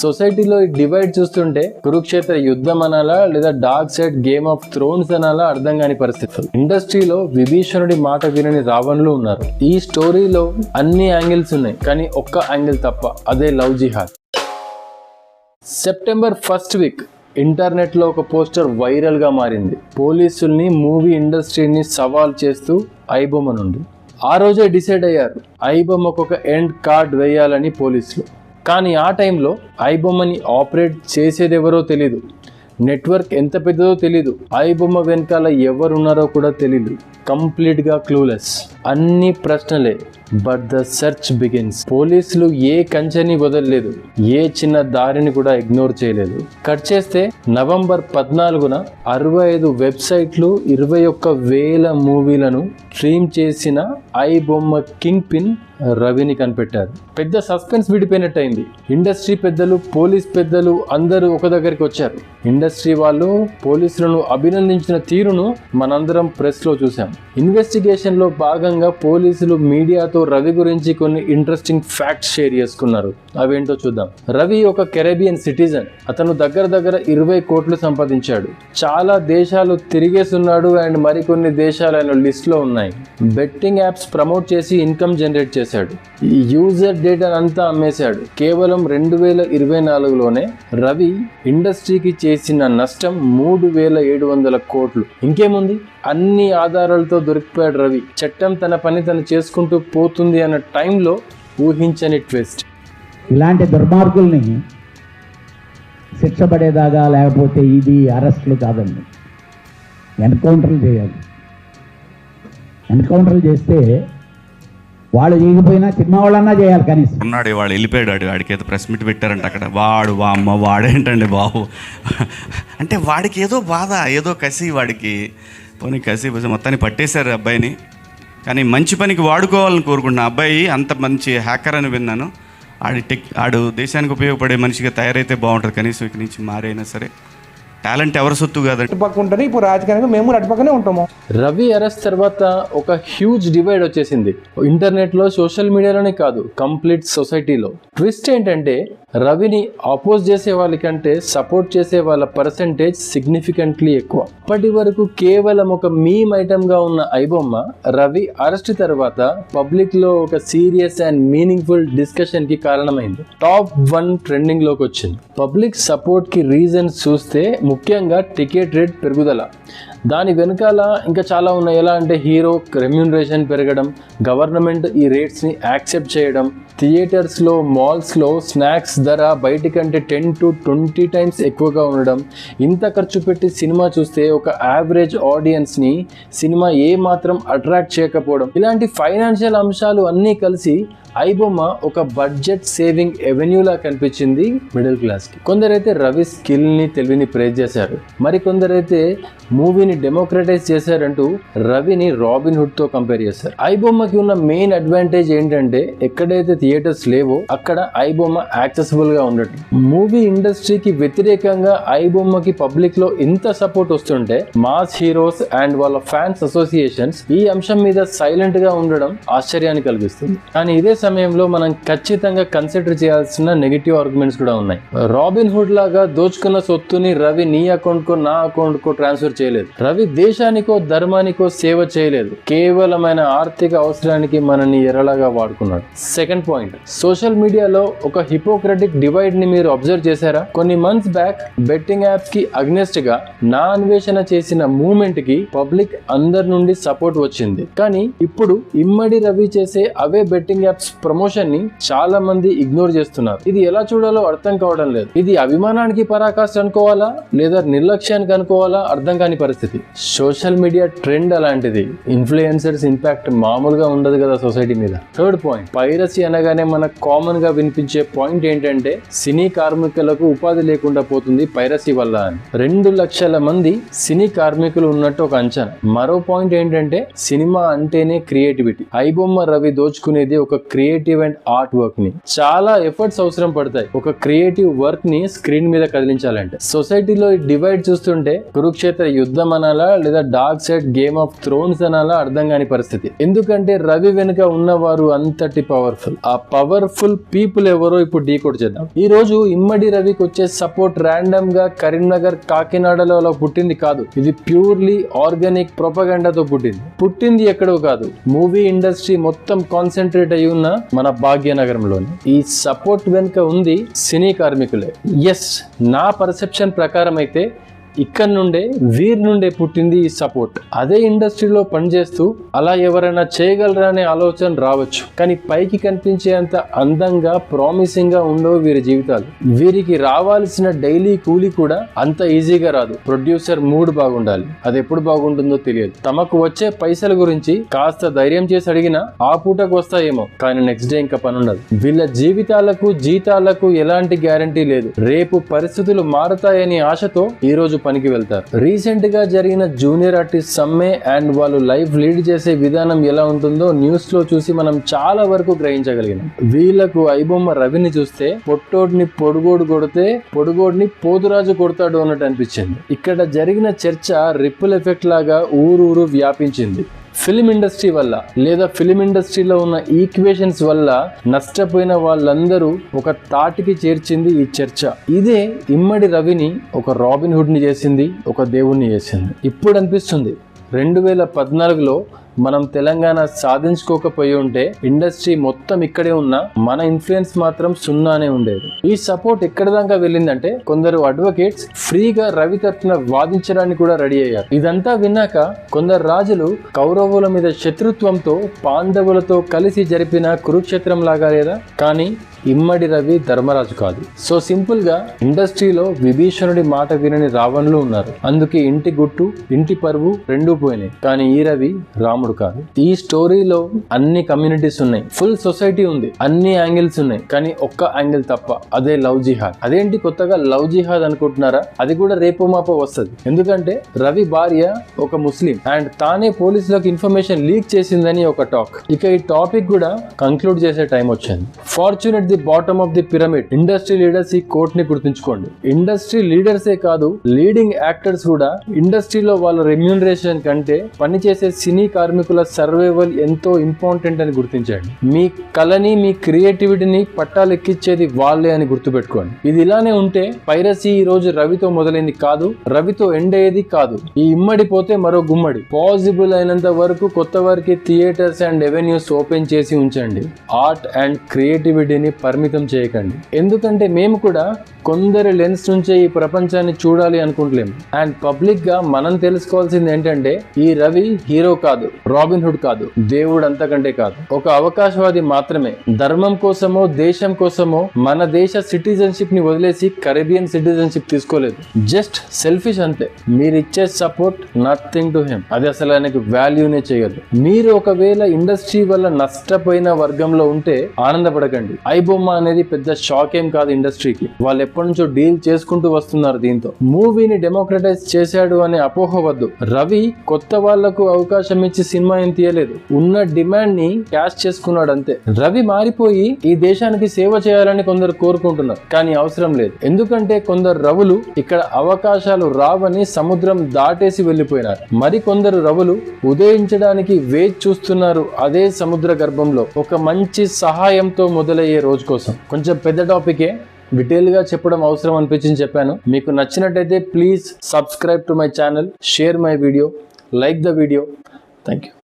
సొసైటీలో ఈ డివైడ్ చూస్తుంటే కురుక్షేత్ర యుద్ధం అనాలా లేదా dark side game of Thrones అనాలా అర్థం కాని పరిస్థితులు. ఇండస్ట్రీలో విభీషణుడి మాట వినని రావణులు ఉన్నారు. ఈ స్టోరీలో అన్ని యాంగిల్స్ ఉన్నాయి, కానీ ఒక్క యాంగిల్ తప్ప, అదే లవ్ జిహాద్. సెప్టెంబర్ 1st వీక్ ఇంటర్నెట్ లో ఒక పోస్టర్ వైరల్ గా మారింది. పోలీసుల్ని, మూవీ ఇండస్ట్రీని సవాల్ చేస్తూ ఐబొమ్మ నుండి. ఆ రోజే డిసైడ్ అయ్యారు ఐబొమ్మకు ఒక ఎండ్ కార్డ్ వేయాలని పోలీసులు. కానీ ఆ టైంలో ఐబొమ్మని ఆపరేట్ చేసేది ఎవరో తెలీదు, నెట్వర్క్ ఎంత పెద్దదో తెలీదు, ఐబొమ్మ వెనకాల ఎవరున్నారో కూడా తెలీదు. కంప్లీట్ గా క్లూలెస్. అన్ని ప్రశ్నలే. But the search begins. పోలీసులు ఏ కంచెని వదలలేదు, ఏ చిన్న దారిని కూడా ఇగ్నోర్ చేయలేదు. కట్ చేస్తే నవంబర్ 14న 65 వెబ్సైట్లు 21,000 మూవీలను స్ట్రీమ్ చేసిన ఐబొమ్మ కింగ్ పిన్ రవిని కనిపెట్టారు. పెద్ద సస్పెన్స్ విడిపోయినట్టయింది. ఇండస్ట్రీ పెద్దలు, పోలీస్ పెద్దలు అందరూ ఒక దగ్గరికి వచ్చారు. ఇండస్ట్రీ వాళ్ళు పోలీసులను అభినందించిన తీరును మనందరం ప్రెస్ లో చూసాం. ఇన్వెస్టిగేషన్ లో భాగంగా పోలీసులు మీడియాతో రవి గురించి కొన్ని ఇంట్రెస్టింగ్ ఫ్యాక్ట్స్ షేర్ చేసుకున్నారు. అవేంటో చూద్దాం. రవి ఒక కెరేబియన్ సిటిజన్. అతను దగ్గర 20 కోట్లు సంపాదించాడు. చాలా దేశాలు తిరిగేస్తున్నాడు అండ్ మరికొన్ని దేశాలు ఆయన లిస్ట్ లో ఉన్నాయి. బెట్టింగ్ యాప్స్ ప్రమోట్ చేసి ఇన్కమ్ జనరేట్ చేశాడు. యూజర్ డేటా అంతా అమ్మేశాడు. కేవలం 2024లోనే రవి ఇండస్ట్రీకి చేసిన నష్టం 3,700 కోట్లు. ఇంకేముంది, అన్ని ఆధారాలతో దొరికిపోయాడు రవి. చట్టం తన పని తను చేసుకుంటూ పోతుంది అన్న టైంలో ఊహించని ట్విస్ట్. ఇలాంటి దుర్మార్గుల్ని శిక్ష పడేదాకా, లేకపోతే ఇది అరెస్టులు కాదండి, ఎన్కౌంటర్లు చేయాలి. ఎన్కౌంటర్లు చేస్తే వాళ్ళు చేయకపోయినా సినిమా వాళ్ళన్నా చేయాలి. కనీసం ఉన్నాడు, వాడు వెళ్ళిపోయాడు. వాడికి ఏదో ప్రెస్ మీట్ పెట్టారంట అక్కడ. వాడు అమ్మ వాడేంటండి బాబు అంటే వాడికి ఏదో బాధ, ఏదో కసి, వాడికి పోనీ కసి మొత్తాన్ని పట్టేశారు అబ్బాయిని. కానీ మంచి పనికి వాడుకోవాలని కోరుకుంటున్నా. అబ్బాయి అంత మంచి హ్యాకర్ అని విన్నాను. ఆడు దేశానికి ఉపయోగపడే మనిషిగా తయారైతే బాగుంటుంది. కనీసం ఇక్కడి నుంచి మారైనా సరే. టాలెంట్ ఎవరి సొత్తు కాదండి. అటుపక్క ఉంటుంది, ఇప్పుడు రాజకీయానికి మేము అటుపక్కనే ఉంటాము. రవి అరెస్ట్ తర్వాత ఒక హ్యూజ్ డివైడ్ వచ్చేసింది. ఇంటర్నెట్ లో, సోషల్ మీడియాలోనే కాదు, కంప్లీట్ సొసైటీలో. ట్విస్ట్ ఏంటంటే రవిని అపోజ్ చేసే వాళ్ళకంటే సపోర్ట్ చేసే వాళ్ళ పర్సెంటేజ్ సిగ్నిఫికెంట్లీ ఎక్కువ. ఇప్పటి వరకు కేవలం ఒక మీమ్ ఐటమ్ గా ఉన్న ఐబొమ్మ రవి అరెస్ట్ తర్వాత పబ్లిక్ లో ఒక సీరియస్ అండ్ మీనింగ్ఫుల్ డిస్కషన్ కి కారణమైంది. టాప్ 1 ట్రెండింగ్ లోకి వచ్చింది. పబ్లిక్ సపోర్ట్ కి రీజన్స్ చూస్తే ముఖ్యంగా టికెట్ రేట్ పెరుగుదల. దాని వెనకాల ఇంకా చాలా ఉన్నాయి. ఎలా అంటే హీరో రెమ్యూనరేషన్ పెరగడం, గవర్నమెంట్ ఈ రేట్స్ని యాక్సెప్ట్ చేయడం, థియేటర్స్లో, మాల్స్లో స్నాక్స్ ధర బయటి కంటే 10 to 20 టైమ్స్ ఎక్కువగా ఉండడం, ఇంత ఖర్చు పెట్టి సినిమా చూస్తే ఒక యావరేజ్ ఆడియన్స్ని సినిమా ఏ మాత్రం అట్రాక్ట్ చేయకపోవడం, ఇలాంటి ఫైనాన్షియల్ అంశాలు అన్నీ కలిసి ఐబొమ్మ ఒక బడ్జెట్ సేవింగ్ ఎవెన్యూలా కనిపించింది మిడిల్ క్లాస్ కి. కొందరైతే రవి స్కిల్ ని, తెలివిని ప్రేజ్ చేశారు. మరికొందరైతే మూవీని డెమోక్రటైజ్ చేశారంటూ రవిని రాబిన్ హుడ్ తో కంపేర్ చేశారు. ఐబొమ్మకి ఉన్న మెయిన్ అడ్వాంటేజ్ ఏంటంటే ఎక్కడైతే థియేటర్స్ లేవో అక్కడ ఐబొమ్మ యాక్సెసిబుల్ గా ఉండటం. మూవీ ఇండస్ట్రీకి వ్యతిరేకంగా ఐబొమ్మకి పబ్లిక్ లో ఇంత సపోర్ట్ వస్తుంటే మాస్ హీరోస్ అండ్ వాళ్ళ ఫ్యాన్స్ అసోసియేషన్స్ ఈ అంశం మీద సైలెంట్ గా ఉండడం ఆశ్చర్యాన్ని కలిగిస్తుంది. కానీ ఇదే సమయంలో మనం ఖచ్చితంగా కన్సిడర్ చేయాల్సిన నెగిటివ్ ఆర్గ్యుమెంట్స్ కూడా ఉన్నాయి. రాబిన్ హుడ్ లాగా దోచుకున్న సొత్తుని రవి నీ అకౌంట్ కో, నా అకౌంట్ కో ట్రాన్స్ఫర్ చేయలేదు. రవి దేశానికో, ధర్మానికో సేవ చేయలేదు. కేవలమైన ఆర్థిక అవసరానికి మనని ఎరలాగా వాడుకున్నాడు. సెకండ్ పాయింట్, సోషల్ మీడియాలో ఒక హిపోక్రటిక్ డివైడ్ ని మీరు అబ్జర్వ్ చేశారా? కొన్ని మంత్స్ బ్యాక్ బెట్టింగ్ యాప్స్ కి అగ్నెస్ట్ గా నా అన్వేషణ చేసిన మూవ్మెంట్ కి పబ్లిక్ అందరి నుండి సపోర్ట్ వచ్చింది. కానీ ఇప్పుడు ఇమ్మడి రవి చేసే అవే బెట్టింగ్ యాప్స్ ప్రమోషన్ ని చాలా మంది ఇగ్నోర్ చేస్తున్నారు. ఇది ఎలా చూడాలో అర్థం కావడం లేదు. ఇది అభిమానానికి పరాకాష్ట అనుకోవాలా లేదా నిర్లక్ష్యానికి అనుకోవాలా అర్థం కాని పరిస్థితి. సోషల్ మీడియా ట్రెండ్ అలాంటిది. ఇన్ఫ్లుయెన్సర్స్ ఇంపాక్ట్ మామూలుగా ఉండదు కదా సొసైటీ మీద. థర్డ్ పాయింట్, పైరసీ అనగానే మనకు కామన్ గా వినిపించే పాయింట్ ఏంటంటే సినీ కార్మికులకు ఉపాధి లేకుండా పోతుంది పైరసీ వల్ల అని. 2 లక్షల మంది సినీ కార్మికులు ఉన్నట్టు ఒక అంచనా. మరో పాయింట్ ఏంటంటే సినిమా అంటేనే క్రియేటివిటీ. ఐబొమ్మ రవి దోచుకునేది ఒక క్రియేటివ్ అండ్ ఆర్ట్ వర్క్ ని. చాలా ఎఫర్ట్స్ అవసరం పడతాయి ఒక క్రియేటివ్ వర్క్ ని స్క్రీన్ మీద కదిలించాలంటే. సొసైటీలో డివైడ్ చూస్తుంటే కురుక్షేత్ర యుద్ధం అనాలా లేదా dark side game of Thrones అనాలా అర్థం కాని పరిస్థితి. ఎందుకంటే రవి వెనుక ఉన్నవారు అంతటి పవర్ఫుల్. ఆ పవర్ఫుల్ పీపుల్ ఎవరో ఇప్పుడు డీకోడ్ చేద్దాం. ఈ రోజు ఇమ్మడి రవికి వచ్చే సపోర్ట్ ర్యాండమ్ గా కరీంనగర్ కాకినాడలో అలా పుట్టింది కాదు. ఇది ప్యూర్లీ ఆర్గానిక్ ప్రొపగండాతో పుట్టింది ఎక్కడో కాదు, మూవీ ఇండస్ట్రీ మొత్తం కాన్సన్ట్రేట్ అయి ఉన్న మన భాగ్యనగరంలోని. ఈ సపోర్ట్ వెనుక ఉంది సినీ కార్మికులే. ఎస్, నా పర్సెప్షన్ ప్రకారం అయితే ఇక్కడ నుండే వీరి నుండే పుట్టింది ఈ సపోర్ట్. అదే ఇండస్ట్రీలో పనిచేస్తూ అలా ఎవరైనా చేయగలరా అనే ఆలోచన రావచ్చు, కానీ పైకి కనిపించేంత అందంగా ప్రామిసింగ్ గా ఉండవు వీరి జీవితాలు. వీరికి రావాల్సిన డైలీ కూలీ కూడా అంత ఈజీగా రాదు. ప్రొడ్యూసర్ మూడ్ బాగుండాలి, అది ఎప్పుడు బాగుంటుందో తెలియదు. తమకు వచ్చే పైసల గురించి కాస్త ధైర్యం చేసి అడిగినా ఆ పూటకు వస్తాయేమో, కానీ నెక్స్ట్ డే ఇంకా పని ఉండదు. వీళ్ళ జీవితాలకు జీతాలకు ఎలాంటి గ్యారంటీ లేదు. రేపు పరిస్థితులు మారతాయని ఆశతో ఈ రోజు పనికి వెళ్తారు. రీసెంట్ గా జరిగిన జూనియర్ ఆర్టిస్ట్ సమ్మె అండ్ వాళ్ళు లైఫ్ లీడ్ చేసే విధానం ఎలా ఉంటుందో న్యూస్ లో చూసి మనం చాలా వరకు గ్రహించగలిగినాం. వీళ్లకు ఐబొమ్మ రవిని చూస్తే పొట్టోడిని పొడుగోడు కొడితే పొడుగోడిని పోతురాజు కొడతాడు అన్నట్టు అనిపించింది. ఇక్కడ జరిగిన చర్చ రిప్పుల్ ఎఫెక్ట్ లాగా ఊరూరు వ్యాపించింది. ఫిలిం ఇండస్ట్రీ వల్ల లేదా ఫిలిం ఇండస్ట్రీలో ఉన్న ఈక్వేషన్స్ వల్ల నష్టపోయిన వాళ్ళందరూ ఒక తాటికి చేర్చింది ఈ చర్చ. ఇదే ఇమ్మడి రవిని ఒక రాబిన్ హుడ్ ని చేసింది, ఒక దేవుణ్ణి చేసింది. ఇప్పుడు అనిపిస్తుంది 2014లో మనం తెలంగాణ సాధించుకోకపోయి ఉంటే ఇండస్ట్రీ మొత్తం ఇక్కడే ఉన్నా మన ఇన్ఫ్లుయెన్స్ మాత్రం సున్నానే ఉండేది. ఈ సపోర్ట్ ఎక్కడ దాకా వెళ్ళిందంటే కొందరు అడ్వకేట్స్ ఫ్రీగా రవి తరఫున వాదించడానికి కూడా రెడీ అయ్యారు. ఇదంతా విన్నాక కొందరు రాజులు కౌరవుల మీద శత్రుత్వంతో పాండవులతో కలిసి జరిపిన కురుక్షేత్రం లాగా లేదా? కానీ ఇమ్మడి రవి ధర్మరాజు కాదు. సో సింపుల్ గా ఇండస్ట్రీలో విభీషణుడి మాట వినని రావణులు ఉన్నారు. అందుకే ఇంటి గుట్టు ఇంటి పరువు రెండూ పోయినాయి. కానీ ఈ రవి రాముడు కాదు. ఈ స్టోరీలో అన్ని కమ్యూనిటీస్ ఉన్నాయి, ఫుల్ సొసైటీ ఉంది, అన్ని యాంగిల్స్ ఉన్నాయి, కానీ ఒక్క యాంగిల్ తప్ప, అదే లవ్ జిహాద్. అదేంటి కొత్తగా లవ్ జిహాద్ అనుకుంటున్నారా? అది కూడా రేపో మాపో వస్తుంది. ఎందుకంటే రవి భార్య ఒక ముస్లిం అండ్ తానే పోలీసులకు ఇన్ఫర్మేషన్ లీక్ చేసిందని ఒక టాక్. ఇక ఈ టాపిక్ కూడా కంక్లూడ్ చేసే టైం వచ్చింది. Fortunate bottom of the pyramid industry leaders ఈ కోట్ ని గుర్తుంచుకోండి. ఇండస్ట్రీ లీడర్సే కాదు, లీడింగ్ యాక్టర్స్ కూడా ఇండస్ట్రీలో వాళ్ళ రెమ్యూనరేషన్ కంటే పనిచేసే సినీ కార్మికుల సర్వైవల్ ఎంతో ఇంపార్టెంట్ అని గుర్తించండి. మీ కళని మీ క్రియేటివిటీని పట్టాలెక్కించేది వాళ్ళే అని గుర్తుపెట్టుకోండి. ఇది ఇలానే ఉంటే పైరసీ ఈ రోజు రవితో మొదలైంది కాదు, రవితో ఎండ్ అయ్యేది కాదు. ఈ ఇమ్మడి పోతే మరో గుమ్మడి. పాసిబుల్ అయినంత వరకు కొత్త వారికి థియేటర్స్ అండ్ ఎవెన్యూస్ ఓపెన్ చేసి ఉంచండి. ఆర్ట్ అండ్ క్రియేటివిటీని పరిమితం చేయకండి. ఎందుకంటే మేము కూడా కొందరి లెన్స్ నుంచే ఈ ప్రపంచాన్ని చూడాలి అనుకుంటలేము. అండ్ పబ్లిక్ గా మనం తెలుసుకోవాల్సింది ఏంటంటే ఈ రవి హీరో కాదు, రాబిన్ హుడ్ కాదు, దేవుడు అంతకంటే కాదు, ఒక అవకాశవాది మాత్రమే. ధర్మం కోసమో దేశం కోసమో మన దేశ సిటిజన్షిప్ ని వదిలేసి కరేబియన్ సిటిజన్షిప్ తీసుకోలేదు. జస్ట్ సెల్ఫిష్ అంతే. మీరు ఇచ్చే సపోర్ట్ నథింగ్ టు హిమ్. అది అసలు ఆయనకు వాల్యూనే చేయదు. మీరు ఒకవేళ ఇండస్ట్రీ వల్ల నష్టపోయిన వర్గంలో ఉంటే ఆనందపడకండి. ఐబొమ్మ అనేది పెద్ద షాక్ ఏం కాదు ఇండస్ట్రీకి. వాళ్ళు ఎప్పటి నుంచో డీల్ చేసుకుంటూ వస్తున్నారు. దీంతో మూవీని డెమోక్రటైజ్ చేశాడు అనే అపోహ వద్దు. రవి కొత్త వాళ్లకు అవకాశం ఇచ్చి సినిమా ఏం తీయలేదు, ఉన్న డిమాండ్ ని క్యాష్ చేసుకున్నాడు అంతే. రవి మారిపోయి ఈ దేశానికి సేవ చేయాలని కొందరు కోరుకుంటున్నారు, కానీ అవసరం లేదు. ఎందుకంటే కొందరు రవులు ఇక్కడ అవకాశాలు రావని సముద్రం దాటేసి వెళ్లిపోయినారు. మరి కొందరు రవులు ఉదయించడానికి వేచి చూస్తున్నారు అదే సముద్ర గర్భంలో ఒక మంచి సహాయంతో మొదలయ్యే రోజు కోసం. కొంచెం పెద్ద టాపికే, డీటెయిల్ గా చెప్పడం అవసరం అనిపించింది చెప్పాను. మీకు నచ్చినట్టయితే please subscribe to my channel, share my video, like the video. Thank you.